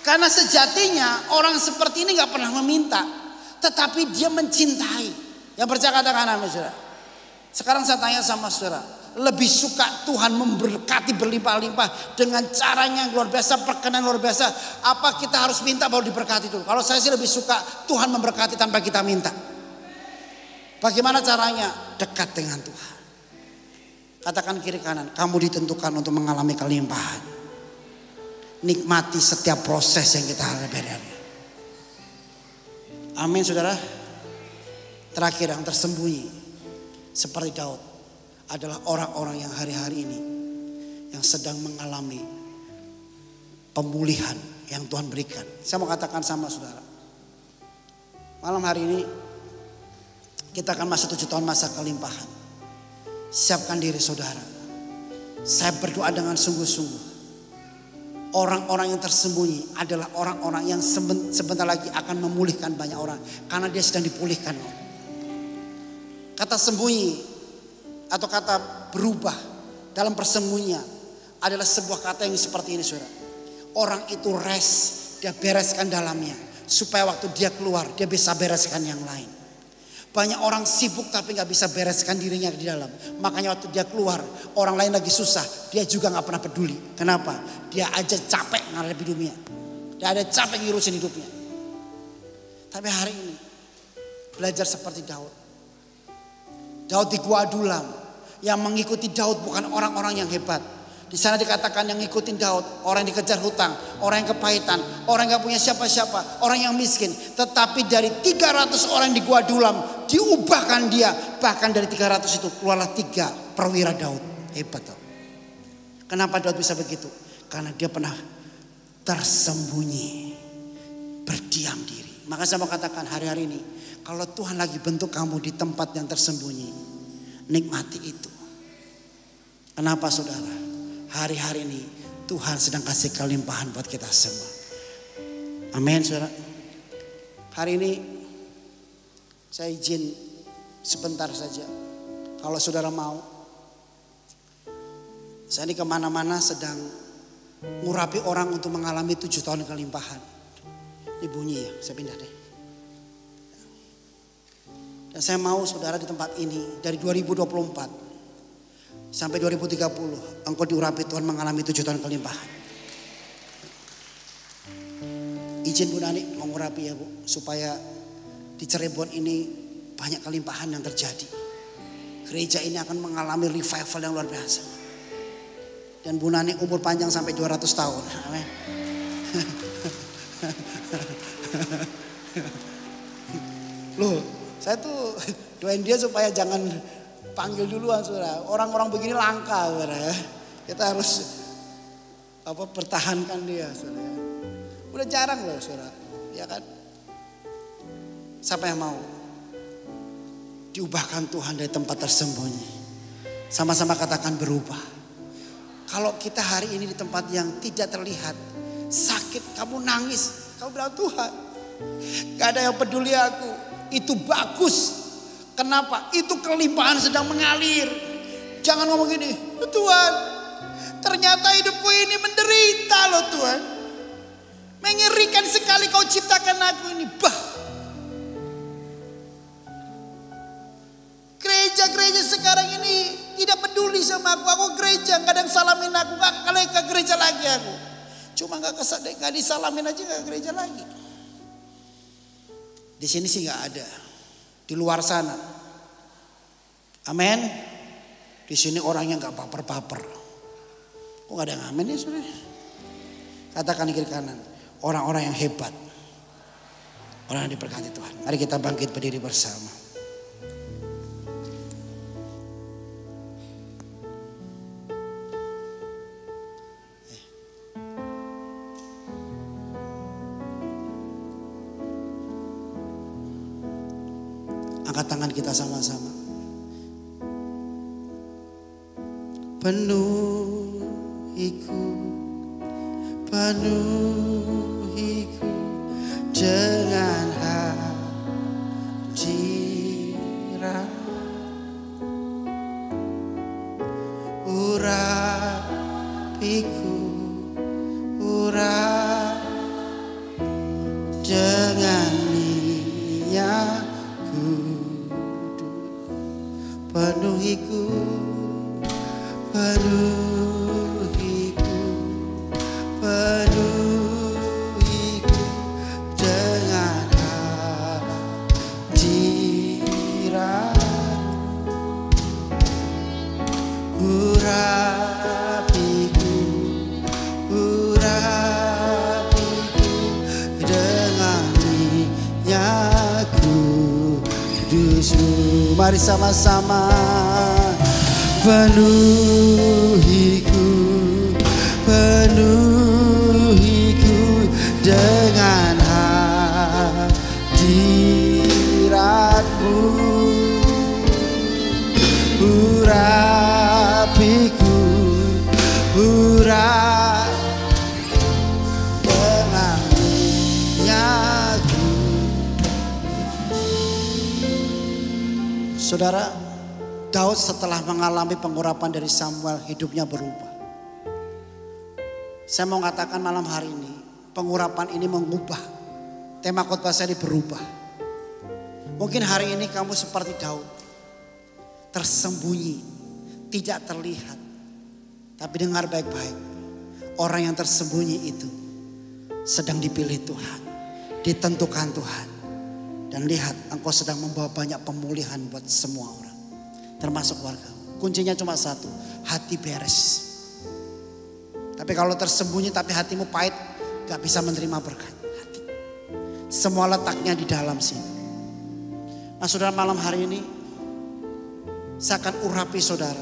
Speaker 1: Karena sejatinya orang seperti ini gak pernah meminta. Tetapi dia mencintai. Yang percaya katakan amin saudara. Sekarang saya tanya sama saudara. Lebih suka Tuhan memberkati berlimpah-limpah. Dengan caranya yang luar biasa. Perkenan luar biasa. Apa kita harus minta baru diberkati dulu. Kalau saya sih lebih suka Tuhan memberkati tanpa kita minta. Bagaimana caranya? Dekat dengan Tuhan. Katakan kiri kanan. Kamu ditentukan untuk mengalami kelimpahan. Nikmati setiap proses yang kita hadapi. Amin saudara. Terakhir yang tersembunyi seperti Daud adalah orang-orang yang hari-hari ini yang sedang mengalami pemulihan yang Tuhan berikan. Saya mau katakan sama saudara. Malam hari ini kita akan masuk 7 tahun masa kelimpahan. Siapkan diri saudara. Saya berdoa dengan sungguh-sungguh. Orang-orang yang tersembunyi adalah orang-orang yang sebentar lagi akan memulihkan banyak orang. Karena dia sedang dipulihkan. Kata sembunyi atau kata berubah dalam persembunyian adalah sebuah kata yang seperti ini saudara. Orang itu rest, dia bereskan dalamnya. Supaya waktu dia keluar dia bisa bereskan yang lain. Banyak orang sibuk tapi gak bisa bereskan dirinya di dalam. Makanya waktu dia keluar orang lain lagi susah. Dia juga gak pernah peduli. Kenapa? Dia aja capek ngadepin hidupnya. Dia ada capek ngurusin hidupnya. Tapi hari ini belajar seperti Daud. Daud di Gua Adulam. Yang mengikuti Daud bukan orang-orang yang hebat. Di sana dikatakan yang ngikutin Daud, orang yang dikejar hutang, orang yang kepahitan, orang yang gak punya siapa-siapa, orang yang miskin. Tetapi dari 300 orang di Gua Adulam diubahkan dia. Bahkan dari 300 itu keluarlah 3 perwira Daud. Hebat tau. Kenapa Daud bisa begitu? Karena dia pernah tersembunyi, berdiam diri. Maka saya mau katakan hari-hari ini, kalau Tuhan lagi bentuk kamu di tempat yang tersembunyi, nikmati itu. Kenapa saudara? Hari-hari ini Tuhan sedang kasih kelimpahan buat kita semua. Amin saudara. Hari ini saya izin sebentar saja. Kalau saudara mau. Saya ini kemana-mana sedang ngurapi orang untuk mengalami 7 tahun kelimpahan. Ini bunyi ya, saya pindah deh. Dan saya mau saudara di tempat ini dari 2024 sampai 2030 engkau diurapi Tuhan mengalami 7 tahun kelimpahan. Izin Bu Nani mengurapi ya Bu, supaya di Cirebon ini banyak kelimpahan yang terjadi. Gereja ini akan mengalami revival yang luar biasa. Dan Bu Nani umur panjang sampai 200 tahun. Amin. Saya tuh doain dia supaya jangan panggil duluan saudara. Orang-orang begini langka saudara ya. Kita harus pertahankan dia saudara. Udah jarang loh saudara. Ya kan? Siapa yang mau diubahkan Tuhan dari tempat tersembunyi? Sama-sama katakan berubah. Kalau kita hari ini di tempat yang tidak terlihat, sakit, kamu nangis, kamu bilang Tuhan, gak ada yang peduli aku. Itu bagus. Kenapa? Itu kelimpahan sedang mengalir. Jangan ngomong gini, Tuhan, ternyata hidupku ini menderita loh Tuhan. Mengerikan sekali kau ciptakan aku ini. Gereja-gereja sekarang ini tidak peduli sama aku. Aku gereja, kadang salamin aku, gak ke gereja lagi aku. Cuma gak disalamin aja gak ke gereja lagi. Di sini sih gak ada. Di luar sana. Amin. Di sini orangnya gak baper-baper. Kok gak ada yang amin ya saudara? Katakan kiri kanan. Orang-orang yang hebat. Orang yang diberkati Tuhan. Mari kita bangkit berdiri bersama. Angkat tangan kita sama-sama. Penuhiku dengan hadirat, urapiku dengan minyakku. Penuhiku dengan hadirat, urapiku dengan minyak kudus-Mu. Mari sama-sama. Penuhiku dengan hadirat-Mu, urapiku dengan minyak-Ku. Saudara, Daud setelah mengalami pengurapan dari Samuel, hidupnya berubah. Saya mau katakan malam hari ini, pengurapan ini mengubah. Tema khotbah saya ini berubah. Mungkin hari ini kamu seperti Daud, tersembunyi, tidak terlihat. Tapi dengar baik-baik, orang yang tersembunyi itu sedang dipilih Tuhan, ditentukan Tuhan. Dan lihat, engkau sedang membawa banyak pemulihan buat semua orang, termasuk keluarga. Kuncinya cuma satu, hati beres. Tapi kalau tersembunyi tapi hatimu pahit, gak bisa menerima berkat. Hati. Semua letaknya di dalam sini. Nah saudara, malam hari ini saya akan urapi saudara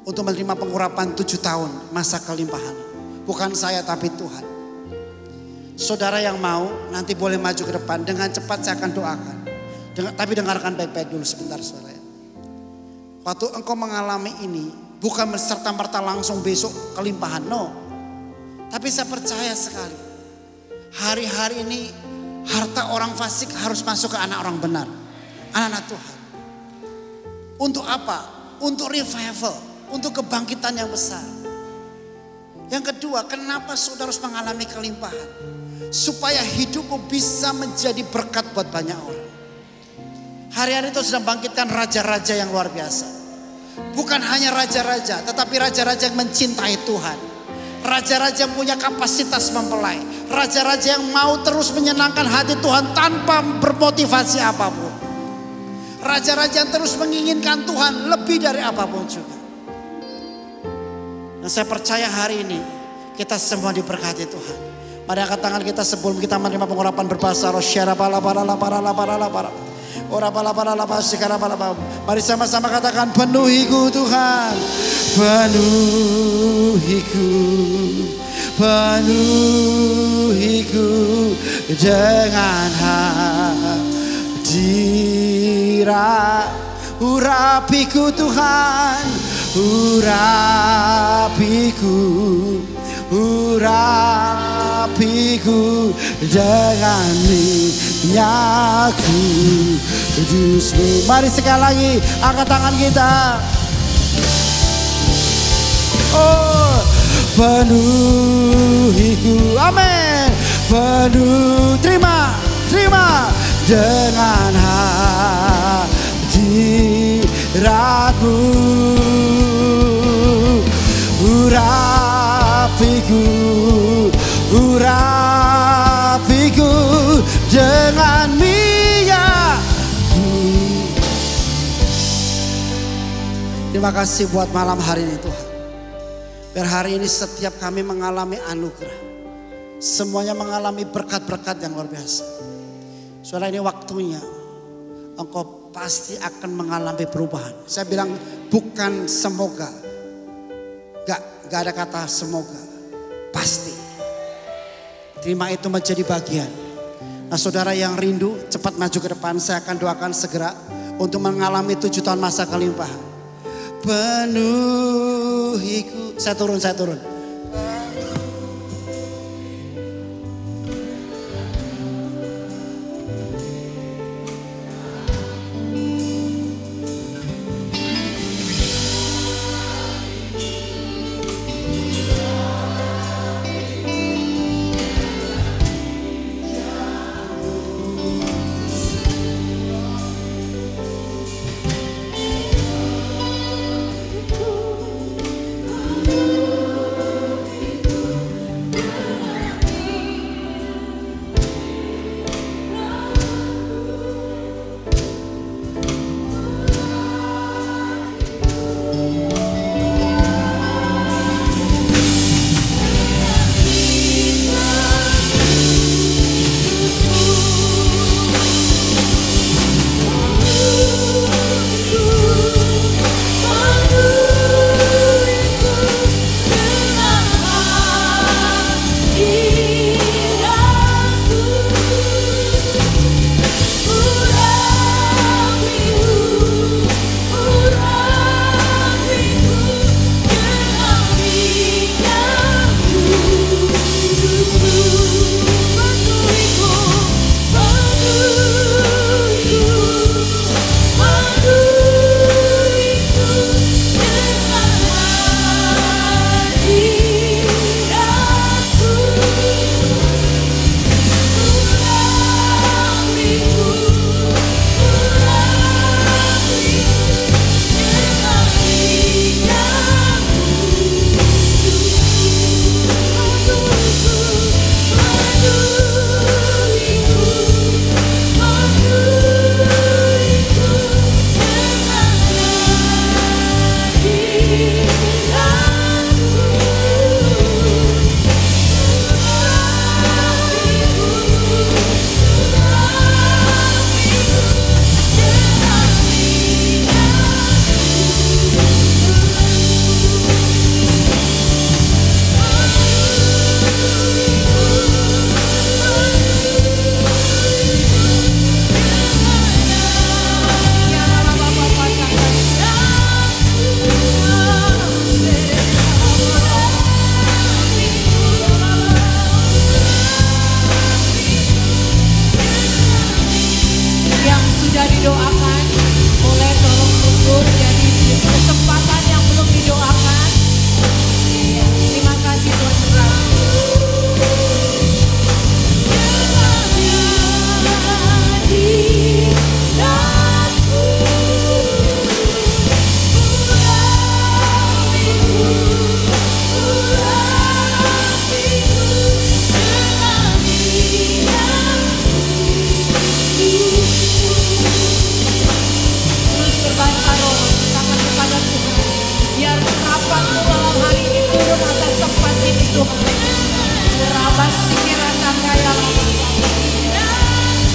Speaker 1: untuk menerima pengurapan 7 tahun masa kelimpahan. Bukan saya tapi Tuhan. Saudara yang mau nanti boleh maju ke depan. Dengan cepat saya akan doakan. Tapi dengarkan baik-baik dulu sebentar saudara. Waktu engkau mengalami ini, bukan serta-merta langsung besok kelimpahan, no. Tapi saya percaya sekali, hari-hari ini harta orang fasik harus masuk ke anak orang benar, anak-anak Tuhan. Untuk apa? Untuk revival, untuk kebangkitan yang besar. Yang kedua, kenapa saudara harus mengalami kelimpahan? Supaya hidupmu bisa menjadi berkat buat banyak orang. Hari-hari itu sedang bangkitkan raja-raja yang luar biasa. Bukan hanya raja-raja, tetapi raja-raja yang mencintai Tuhan. Raja-raja yang punya kapasitas mempelai. Raja-raja yang mau terus menyenangkan hati Tuhan tanpa bermotivasi apapun. Raja-raja yang terus menginginkan Tuhan lebih dari apapun juga. Dan saya percaya hari ini kita semua diberkati Tuhan. Mari angkat tangan kita sebelum kita menerima pengurapan berbahasa roh. Ora pala sekarang pala. Mari sama-sama katakan penuhiku Tuhan. Penuhiku. Penuhiku dengan hadirat. Urapiku Tuhan. Urapiku dengan minyak kudus-Mu. Mari sekali lagi angkat tangan kita. Oh, penuhiku, amin. Terima dengan hadirat-Mu. Urapiku dengan minyak. Terima kasih buat malam hari ini Tuhan. Biar hari ini setiap kami mengalami anugerah. Semuanya mengalami berkat-berkat yang luar biasa. Soalnya ini waktunya engkau pasti akan mengalami perubahan. Saya bilang bukan semoga. Gak ada kata semoga. Pasti. Terima itu menjadi bagian. Nah saudara yang rindu cepat maju ke depan. Saya akan doakan segera untuk mengalami 7 tahun masa kelimpahan. Penuhiku. Saya turun.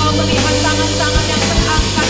Speaker 2: Kau melihat tangan-tangan yang terangkat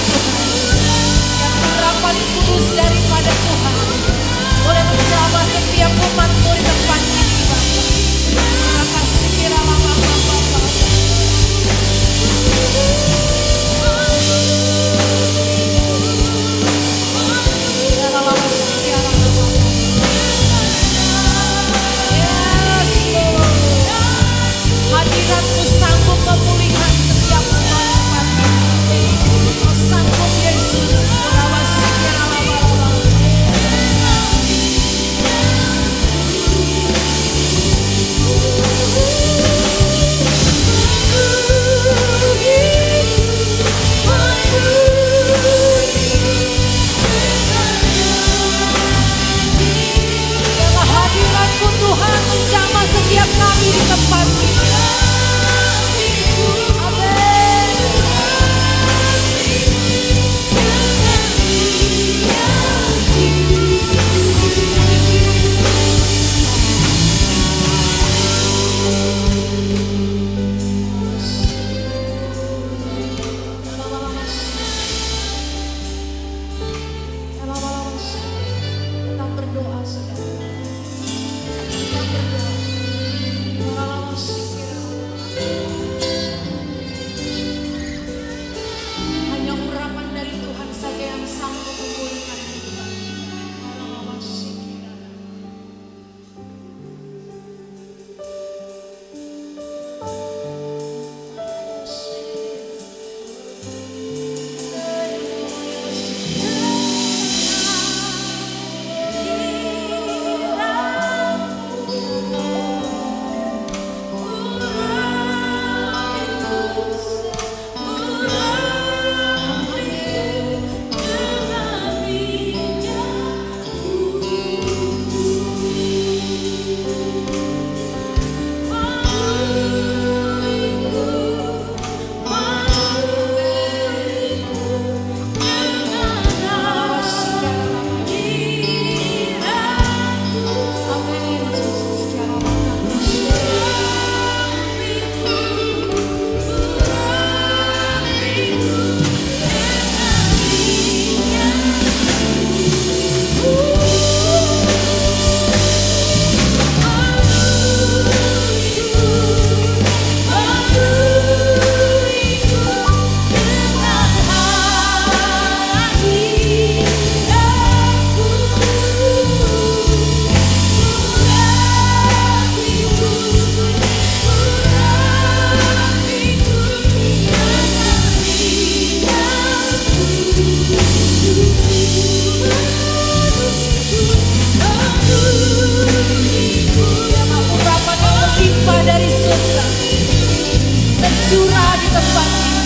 Speaker 2: Biarlah urapan yang berlimpah dari surga tercurah di tempat ini.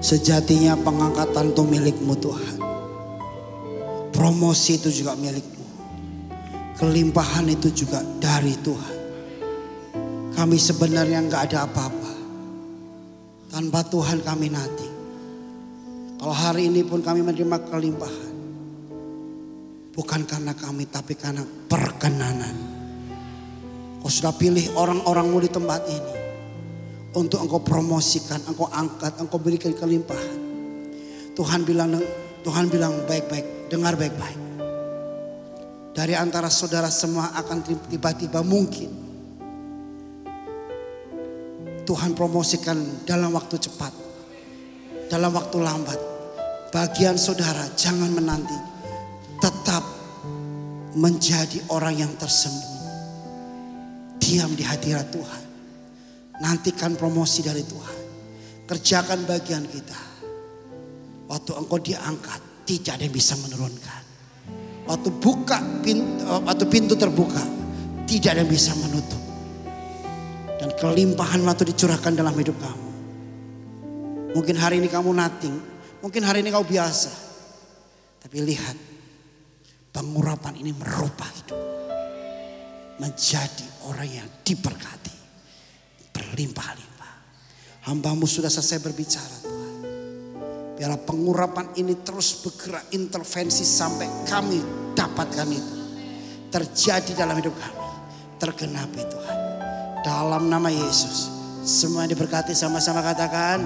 Speaker 1: Sejatinya pengangkatan itu milikmu Tuhan. Promosi itu juga milikmu. Kelimpahan itu juga dari Tuhan. Kami sebenarnya nggak ada apa-apa. Tanpa Tuhan kami nothing. Kalau hari ini pun kami menerima kelimpahan. Bukan karena kami tapi karena perkenanan. Kau sudah pilih orang-orangmu di tempat ini. Untuk engkau promosikan, engkau angkat, engkau berikan kelimpahan. Tuhan bilang baik-baik, dengar baik-baik. Dari antara saudara semua akan tiba-tiba mungkin Tuhan promosikan dalam waktu cepat. dalam waktu lambat. Bagian saudara jangan menanti. Tetap menjadi orang yang tersembunyi. Diam di hadirat Tuhan. Nantikan promosi dari Tuhan. Kerjakan bagian kita. Waktu engkau diangkat, tidak ada yang bisa menurunkan. Waktu pintu terbuka, tidak ada yang bisa menutup. Dan kelimpahan waktu dicurahkan dalam hidup kamu. Mungkin hari ini kamu nothing, mungkin hari ini kau biasa. Tapi lihat, pengurapan ini merubah hidup. Menjadi orang yang diberkati, berlimpah-limpah. Hambamu sudah selesai berbicara, Tuhan. Biarlah pengurapan ini terus bergerak intervensi sampai kami dapatkan itu. Terjadi dalam hidup kami. Tergenapi Tuhan. Dalam nama Yesus. Semua diberkati, sama-sama katakan.